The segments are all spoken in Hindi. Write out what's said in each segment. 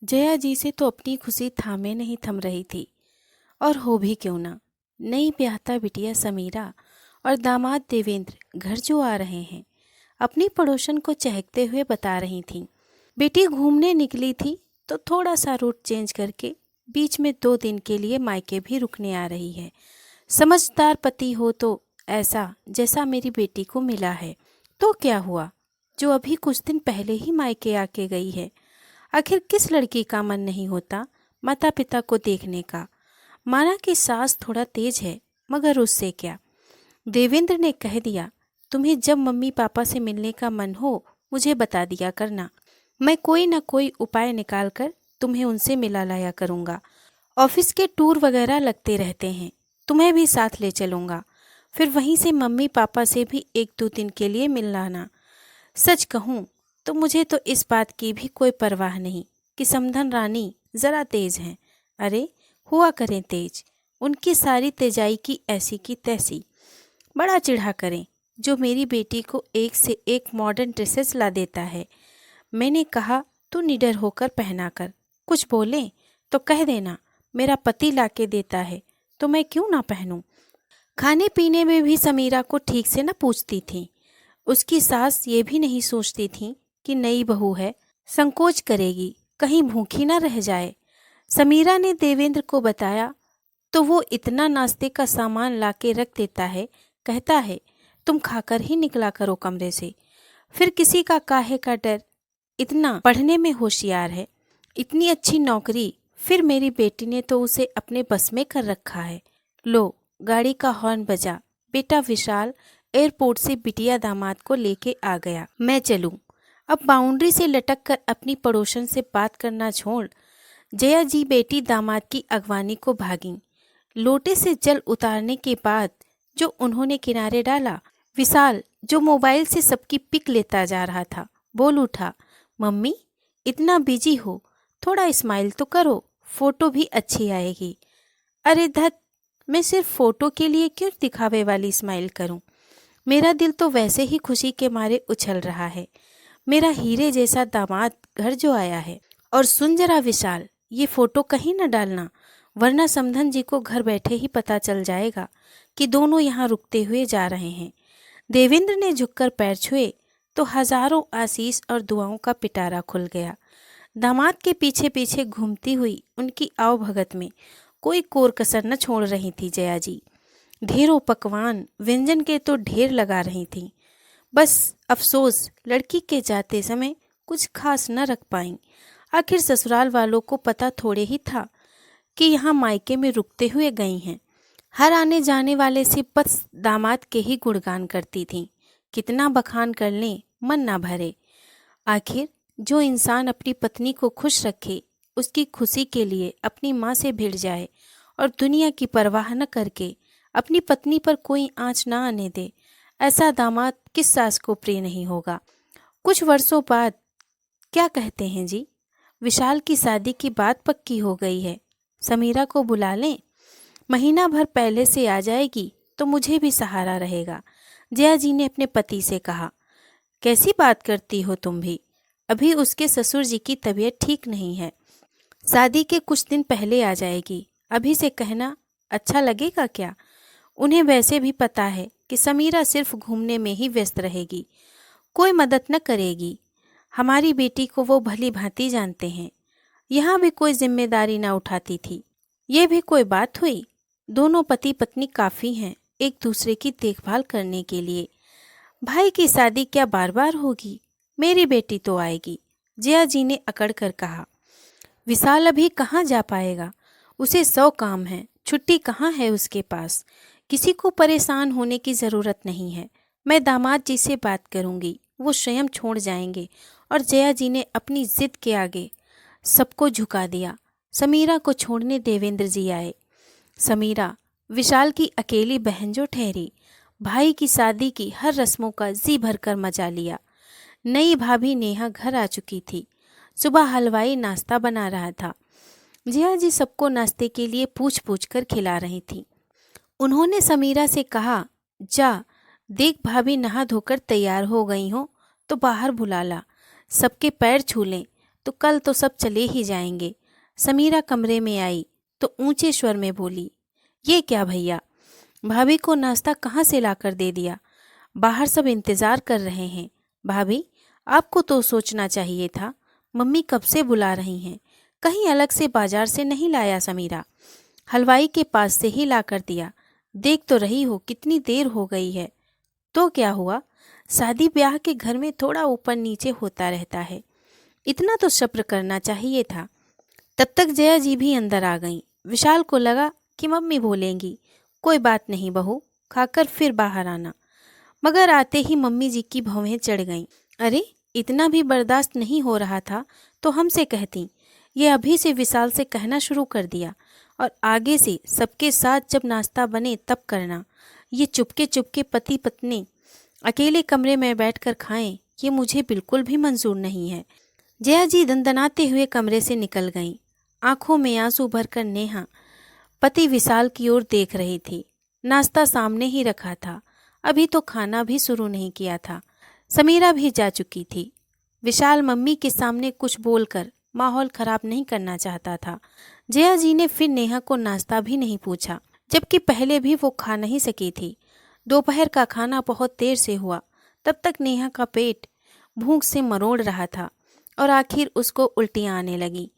जया जी से तो अपनी खुशी थामे नहीं थम रही थी। और हो भी क्यों ना, नई ब्याहता बिटिया समीरा और दामाद देवेंद्र घर जो आ रहे हैं, अपनी पड़ोसन को चहकते हुए बता रही थीं। बेटी घूमने निकली थी तो थोड़ा सा रूट चेंज करके बीच में 2 दिन के लिए मायके भी रुकने आ रही है। समझदार पति हो तो ऐसा जैसा मेरी बेटी को मिला है। तो क्या हुआ जो अभी कुछ दिन पहले ही मायके आके गई है। आखिर किस लड़की का मन नहीं होता माता पिता को देखने का। माना कि सास थोड़ा तेज है, मगर उससे क्या। देवेंद्र ने कह दिया, तुम्हें जब मम्मी पापा से मिलने का मन हो मुझे बता दिया करना, मैं कोई ना कोई उपाय निकाल कर तुम्हें उनसे मिला लाया करूँगा। ऑफिस के टूर वगैरह लगते रहते हैं, तुम्हें भी साथ ले चलूँगा। फिर वहीं से मम्मी पापा से भी 1-2 दिन के लिए मिल लाना। सच कहूँ तो मुझे तो इस बात की भी कोई परवाह नहीं कि समधन रानी ज़रा तेज हैं। अरे हुआ करें तेज, उनकी सारी तेजाई की ऐसी की तैसी। बड़ा चिढ़ा करें जो मेरी बेटी को एक से एक मॉडर्न ड्रेसेस ला देता है। मैंने कहा तू निडर होकर पहना कर, कुछ बोले तो कह देना मेरा पति लाके देता है तो मैं क्यों ना पहनूं। खाने पीने में भी समीरा को ठीक से न पूछती थी। उसकी सास ये भी नहीं सोचती थी कि नई बहू है, संकोच करेगी कहीं भूखी ना रह जाए। समीरा ने देवेंद्र को बताया तो वो इतना नाश्ते का सामान लाके रख देता है, कहता है तुम खाकर ही निकला करो कमरे से। फिर किसी का काहे का डर, इतना पढ़ने में होशियार है, इतनी अच्छी नौकरी, फिर मेरी बेटी ने तो उसे अपने बस में कर रखा है। लो गाड़ी का हॉर्न बजा, बेटा विशाल एयरपोर्ट से बिटिया दामाद को लेके आ गया, मैं चलूं। अब बाउंड्री से लटक कर अपनी पड़ोसन से बात करना छोड़ जया जी बेटी दामाद की अगवानी को भागी। लोटे से जल उतारने के बाद जो उन्होंने किनारे डाला, विशाल जो मोबाइल से सबकी पिक लेता जा रहा था बोल उठा, मम्मी इतना बिजी हो, थोड़ा स्माइल तो करो, फोटो भी अच्छी आएगी। अरे धत, मैं सिर्फ फोटो के लिए क्यों दिखावे वाली स्माइल करूं। मेरा दिल तो वैसे ही खुशी के मारे उछल रहा है। मेरा हीरे जैसा दामाद घर जो आया है। और सुन जरा विशाल, ये फोटो कहीं न डालना, वरना समधन जी को घर बैठे ही पता चल जाएगा कि दोनों यहाँ रुकते हुए जा रहे हैं। देवेंद्र ने झुककर पैर छुए तो हजारों आशीष और दुआओं का पिटारा खुल गया। दामाद के पीछे पीछे घूमती हुई उनकी आवभगत में कोई कोर कसर न छोड़ रही थी जया जी। ढेरों पकवान व्यंजन के तो ढेर लगा रही थीं। बस अफसोस लड़की के जाते समय कुछ खास न रख पाईं। आखिर ससुराल वालों को पता थोड़े ही था कि यहाँ मायके में रुकते हुए गई हैं। हर आने जाने वाले से बस दामाद के ही गुणगान करती थीं। कितना बखान कर लें मन ना भरे। आखिर जो इंसान अपनी पत्नी को खुश रखे, उसकी खुशी के लिए अपनी माँ से भिड़ जाए और दुनिया की परवाह न करके अपनी पत्नी पर कोई आँच ना आने दे, ऐसा दामाद किस सास को प्रिय नहीं होगा। कुछ वर्षों बाद क्या कहते हैं जी, विशाल की शादी की बात पक्की हो गई है। समीरा को बुला लें, महीना भर पहले से आ जाएगी तो मुझे भी सहारा रहेगा। जया जी ने अपने पति से कहा, कैसी बात करती हो तुम भी, अभी उसके ससुर जी की तबीयत ठीक नहीं है, शादी के कुछ दिन पहले आ जाएगी, अभी से कहना अच्छा लगेगा क्या। उन्हें वैसे भी पता है कि समीरा सिर्फ घूमने में ही व्यस्त रहेगी, कोई मदद न करेगी। हमारी बेटी को वो भली भांति जानते हैं, यहाँ भी कोई जिम्मेदारी ना उठाती थी। ये भी कोई बात हुई, दोनों पति पत्नी काफ़ी हैं एक दूसरे की देखभाल करने के लिए। भाई की शादी क्या बार बार होगी, मेरी बेटी तो आएगी, जया जी ने अकड़ कर कहा। विशाल अभी कहाँ जा पाएगा, उसे 100 काम है, छुट्टी कहाँ है उसके पास। किसी को परेशान होने की ज़रूरत नहीं है, मैं दामाद जी से बात करूँगी, वो स्वयं छोड़ जाएंगे। और जया जी ने अपनी जिद के आगे सबको झुका दिया। समीरा को छोड़ने देवेंद्र जी आए। समीरा विशाल की अकेली बहन जो ठहरी, भाई की शादी की हर रस्मों का जी भरकर मजा लिया। नई भाभी नेहा घर आ चुकी थी। सुबह हलवाई नाश्ता बना रहा था। जया जी सबको नाश्ते के लिए पूछ पूछ कर खिला रही थी। उन्होंने समीरा से कहा, जा देख भाभी नहा धोकर तैयार हो गई हो तो बाहर बुला ला, सबके पैर छू लें, तो कल तो सब चले ही जाएंगे। समीरा कमरे में आई तो ऊंचे स्वर में बोली, ये क्या भैया, भाभी को नाश्ता कहाँ से लाकर दे दिया? बाहर सब इंतज़ार कर रहे हैं। भाभी, आपको तो सोचना चाहिए था, मम्मी कब से बुला रही हैं। कहीं अलग से बाजार से नहीं लाया समीरा, हलवाई के पास से ही ला कर दिया। देख तो रही हो कितनी देर हो गई है। तो क्या हुआ, शादी ब्याह के घर में थोड़ा ऊपर नीचे होता रहता है, इतना तो सब्र करना चाहिए था। तब तक जया जी भी अंदर आ गईं। विशाल को लगा कि मम्मी बोलेंगी, कोई बात नहीं बहू, खाकर फिर बाहर आना। मगर आते ही मम्मी जी की भौहें चढ़ गईं। अरे, इतना भी बर्दाश्त नहीं हो रहा था तो हमसे कहती। ये अभी से विशाल से कहना शुरू कर दिया, और आगे से सबके साथ जब नाश्ता बने तब करना। ये चुपके चुपके पति पत्नी अकेले कमरे में बैठकर खाएं, ये मुझे बिल्कुल भी मंजूर नहीं है। जया जी दंदनाते हुए कमरे से निकल गईं। आंखों में आंसू भरकर नेहा पति विशाल की ओर देख रही थी। नाश्ता सामने ही रखा था, अभी तो खाना भी शुरू नहीं किया था। समीरा भी जा चुकी थी। विशाल मम्मी के सामने कुछ बोलकर माहौल खराब नहीं करना चाहता था। जया जी ने फिर नेहा को नाश्ता भी नहीं पूछा, जबकि पहले भी वो खा नहीं सकी थी। दोपहर का खाना बहुत देर से हुआ, तब तक नेहा का पेट भूख से मरोड़ रहा था और आखिर उसको उल्टियाँ आने लगी।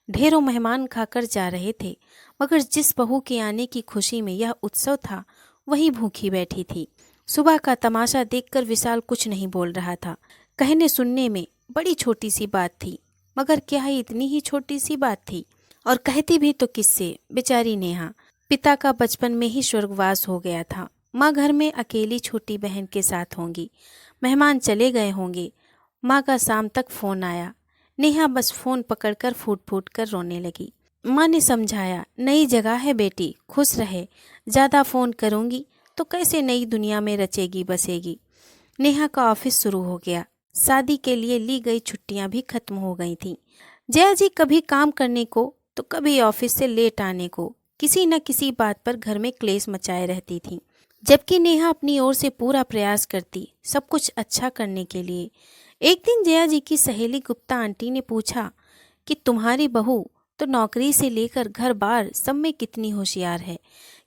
ढेरों मेहमान खाकर जा रहे थे, मगर जिस बहू के आने की खुशी में यह उत्सव था, वही भूखी बैठी थी। सुबह का तमाशा देखकर विशाल कुछ नहीं बोल रहा था। कहने सुनने में बड़ी छोटी सी बात थी, मगर क्या ही इतनी ही छोटी सी बात थी, और कहती भी तो किससे, बेचारी नेहा। पिता का बचपन में ही स्वर्गवास हो गया था। माँ घर में अकेली छोटी बहन के साथ होंगी। मेहमान चले गए होंगे। माँ का शाम तक फोन आया। नेहा बस फोन पकड़कर फूट फूट कर रोने लगी। माँ ने समझाया, नई जगह है बेटी, खुश रहे, ज़्यादा फ़ोन करूँगी तो कैसे नई दुनिया में रचेगी बसेगी। नेहा का ऑफिस शुरू हो गया। शादी के लिए ली गई छुट्टियां भी खत्म हो गई थीं। जया जी कभी काम करने को तो कभी ऑफिस से लेट आने को किसी न किसी बात पर घर में क्लेश मचाए रहती थी, जबकि नेहा अपनी ओर से पूरा प्रयास करती सब कुछ अच्छा करने के लिए। एक दिन जया जी की सहेली गुप्ता आंटी ने पूछा कि तुम्हारी बहू तो नौकरी से लेकर घर बार सब में कितनी होशियार है,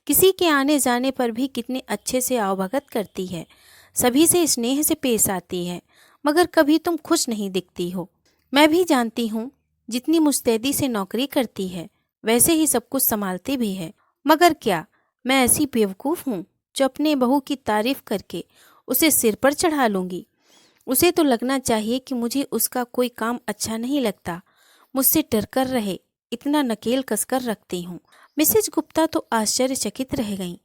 किसी के आने जाने पर भी कितने अच्छे से आवभगत करती है, सभी से स्नेह से पेश आती है, मगर कभी तुम खुश नहीं दिखती हो। मैं भी जानती हूँ, जितनी मुस्तैदी से नौकरी करती है वैसे ही सब कुछ संभालती भी है, मगर क्या मैं ऐसी बेवकूफ़ हूँ जो अपने बहू की तारीफ करके उसे सिर पर चढ़ा लूँगी? उसे तो लगना चाहिए कि मुझे उसका कोई काम अच्छा नहीं लगता, मुझसे डर कर रहे, इतना नकेल कसकर रखती हूँ। मिसेज गुप्ता तो आश्चर्यचकित रह गईं।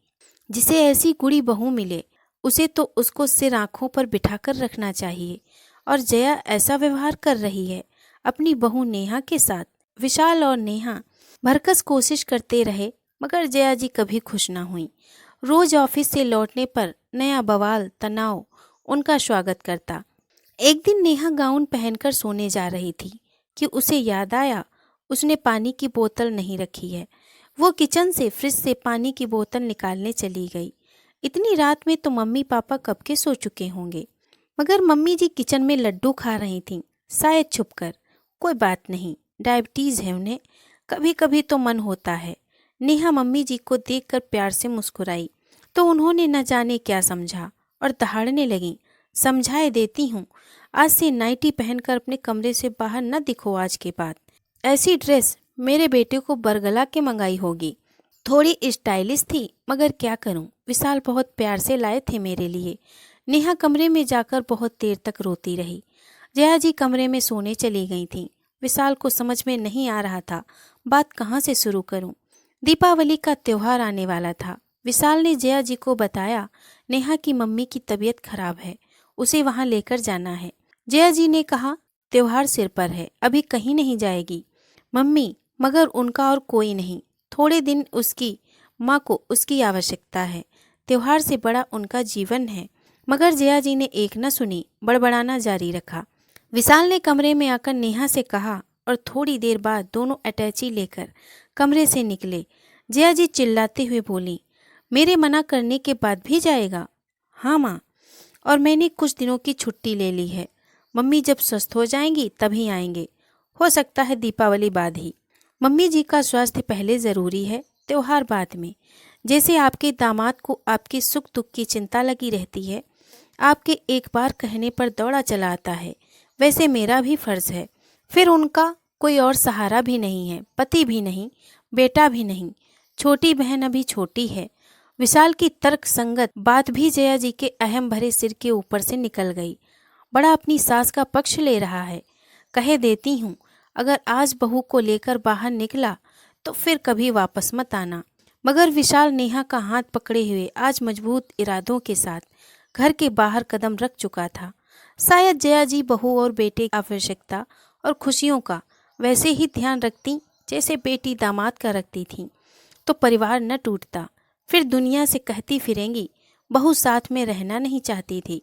जिसे ऐसी गुड़ी बहू मिले उसे तो उसको सिर आंखों पर बिठाकर रखना चाहिए, और जया ऐसा व्यवहार कर रही है अपनी बहू नेहा के साथ। विशाल और नेहा भरकस कोशिश करते रहे, मगर जया जी कभी खुश ना हुई। रोज ऑफिस से लौटने पर नया बवाल तनाव उनका स्वागत करता। एक दिन नेहा गाउन पहनकर सोने जा रही थी कि उसे याद आया उसने पानी की बोतल नहीं रखी है। वो किचन से फ्रिज से पानी की बोतल निकालने चली गई। इतनी रात में तो मम्मी पापा कब के सो चुके होंगे, मगर मम्मी जी किचन में लड्डू खा रही थीं, शायद छुपकर। कोई बात नहीं, डायबिटीज़ है उन्हें, कभी कभी तो मन होता है। नेहा मम्मी जी को देखकर प्यार से मुस्कुराई तो उन्होंने न जाने क्या समझा और दहाड़ने लगीं, समझाए देती हूँ, आज से नाइटी पहनकर अपने कमरे से बाहर न दिखो। आज के बाद ऐसी ड्रेस मेरे बेटे को बरगला के मंगाई होगी। थोड़ी स्टाइलिश थी, मगर क्या करूं, विशाल बहुत प्यार से लाए थे मेरे लिए। नेहा कमरे में जाकर बहुत देर तक रोती रही। जया जी कमरे में सोने चली गई थीं। विशाल को समझ में नहीं आ रहा था बात कहाँ से शुरू करूं। दीपावली का त्योहार आने वाला था। विशाल ने जया जी को बताया, नेहा की मम्मी की तबीयत खराब है, उसे वहां लेकर जाना है। जया जी ने कहा, त्योहार सिर पर है, अभी कहीं नहीं जाएगी मम्मी, मगर उनका और कोई नहीं, थोड़े दिन उसकी माँ को उसकी आवश्यकता है, त्योहार से बड़ा उनका जीवन है। मगर जया जी ने एक न सुनी, बड़बड़ाना जारी रखा। विशाल ने कमरे में आकर नेहा से कहा, और थोड़ी देर बाद दोनों अटैची लेकर कमरे से निकले। जया जी चिल्लाते हुए बोली, मेरे मना करने के बाद भी जाएगा? हाँ माँ, और मैंने कुछ दिनों की छुट्टी ले ली है, मम्मी जब स्वस्थ हो जाएंगी तभी आएंगे। हो सकता है दीपावली बाद ही। मम्मी जी का स्वास्थ्य पहले ज़रूरी है, त्योहार बाद में। जैसे आपके दामाद को आपके सुख दुख की चिंता लगी रहती है, आपके एक बार कहने पर दौड़ा चला आता है, वैसे मेरा भी फर्ज है। फिर उनका कोई और सहारा भी नहीं है, पति भी नहीं, बेटा भी नहीं, छोटी बहन अभी छोटी है। विशाल की तर्क संगत बात भी जया जी के अहम भरे सिर के ऊपर से निकल गई। बड़ा अपनी सास का पक्ष ले रहा है। कहे देती हूँ, अगर आज बहू को लेकर बाहर निकला तो फिर कभी वापस मत आना। मगर विशाल नेहा का हाथ पकड़े हुए आज मजबूत इरादों के साथ घर के बाहर कदम रख चुका था। शायद जया जी बहू और बेटे की आवश्यकता और खुशियों का वैसे ही ध्यान रखती जैसे बेटी दामाद का रखती थी, तो परिवार न टूटता। फिर दुनिया से कहती फिरेंगी, बहू साथ में रहना नहीं चाहती थी।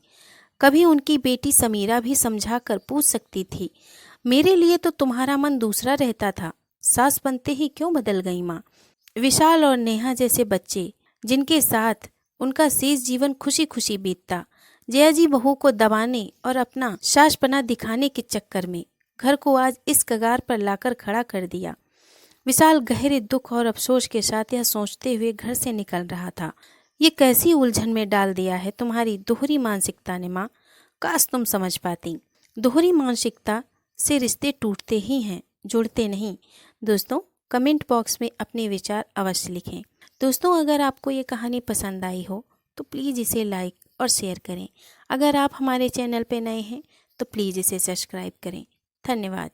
कभी उनकी बेटी समीरा भी समझा कर पूछ सकती थी, मेरे लिए तो तुम्हारा मन दूसरा रहता था, सास बनते ही क्यों बदल गई माँ। विशाल और नेहा जैसे बच्चे जिनके साथ उनका शेष जीवन खुशी खुशी बीतता, जया जी बहू को दबाने और अपना सासपना दिखाने के चक्कर में घर को आज इस कगार पर लाकर खड़ा कर दिया। विशाल गहरे दुख और अफसोस के साथ यह सोचते हुए घर से निकल रहा था, ये कैसी उलझन में डाल दिया है तुम्हारी दोहरी मानसिकता ने माँ। काश तुम समझ पाती। दोहरी मानसिकता से रिश्ते टूटते ही हैं, जुड़ते नहीं। दोस्तों, कमेंट बॉक्स में अपने विचार अवश्य लिखें। दोस्तों, अगर आपको ये कहानी पसंद आई हो तो प्लीज़ इसे लाइक और शेयर करें। अगर आप हमारे चैनल पर नए हैं तो प्लीज़ इसे सब्सक्राइब करें। धन्यवाद।